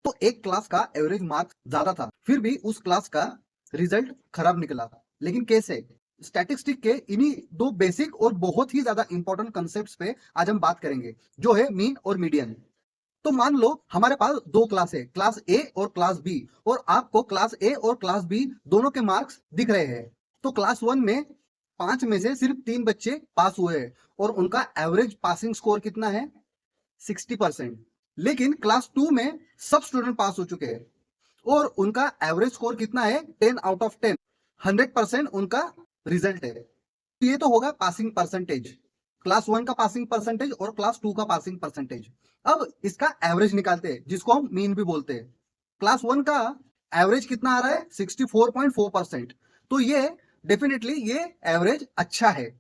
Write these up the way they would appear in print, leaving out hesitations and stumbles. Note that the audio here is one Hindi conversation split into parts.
तो एक क्लास का एवरेज मार्क्स ज्यादा था, फिर भी उस क्लास का रिजल्ट खराब निकला। लेकिन कैसे? स्टैटिस्टिक के इन्हीं दो बेसिक और बहुत ही ज्यादा इंपॉर्टेंट कंसेप्ट्स पे आज हम बात करेंगे, जो है मीन और मीडियन। तो मान लो हमारे पास दो क्लास है, क्लास ए और क्लास बी, और आपको क्लास ए और क्लास बी दोनों के मार्क्स दिख रहे हैं। तो क्लास वन में 5 में से सिर्फ 3 बच्चे पास हुए हैं और उनका एवरेज पासिंग स्कोर कितना है? 60%। लेकिन क्लास टू में सब स्टूडेंट पास हो चुके हैं और उनका एवरेज स्कोर कितना है? 10 आउट ऑफ 10। 100% उनका रिजल्ट है। ये तो होगा पासिंग परसेंटेज, क्लास वन का पासिंग परसेंटेज और क्लास टू का पासिंग परसेंटेज। अब इसका एवरेज निकालते हैं, जिसको हम मीन भी बोलते हैं। क्लास वन का एवरेज कितना आ रहा है? 64.4%। तो ये डेफिनेटली ये एवरेज अच्छा है।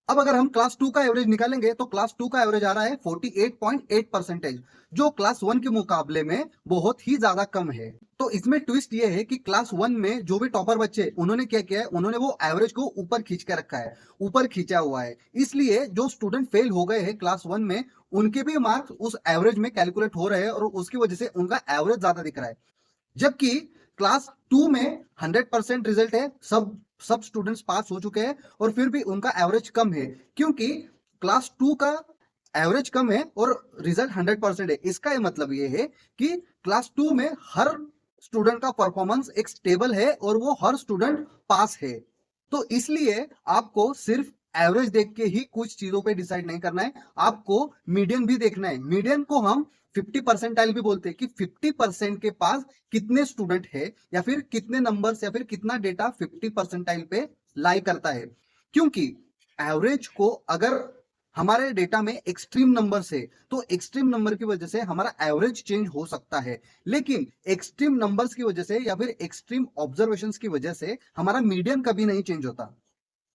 अब अगर हम क्लास टू का एवरेज निकालेंगे तो क्लास टू का एवरेज आ रहा है 48.8%, जो क्लास वन के मुकाबले में बहुत ही ज्यादा कम है। तो इसमें ट्विस्ट ये है कि क्लास वन में जो भी टॉपर बच्चे, उन्होंने क्या किया है? उन्होंने वो एवरेज को ऊपर खींच के रखा है, ऊपर खींचा हुआ है। इसलिए जो स्टूडेंट फेल हो गए हैं क्लास वन में, उनके भी मार्क्स उस एवरेज में कैलकुलेट हो रहे हैं और उसकी वजह से उनका एवरेज ज्यादा दिख रहा है। जबकि क्लास टू में 100% रिजल्ट है, सब सब स्टूडेंट्स पास हो चुके हैं और फिर भी उनका एवरेज कम है, क्योंकि क्लास टू का एवरेज कम है और रिजल्ट 100% है। इसका ये मतलब ये है कि क्लास टू में हर स्टूडेंट का परफॉर्मेंस एक स्टेबल है और वो हर स्टूडेंट पास है। तो इसलिए आपको सिर्फ एवरेज देख के ही कुछ चीजों पे डिसाइड नहीं करना है, आपको मीडियन भी देखना है। मीडियन को हम 50 परसेंटाइल भी बोलते हैं कि 50% के पास कितने स्टूडेंट है या फिर कितने नंबर्स या फिर कितना डेटा 50 परसेंटाइल पे लाई करता है। क्योंकि एवरेज को अगर हमारे डेटा में एक्सट्रीम नंबर है तो एक्सट्रीम नंबर की वजह से हमारा एवरेज चेंज हो सकता है, लेकिन एक्सट्रीम नंबर्स की वजह से या फिर एक्सट्रीम ऑब्जर्वेशंस की वजह से हमारा मीडियन कभी नहीं चेंज होता।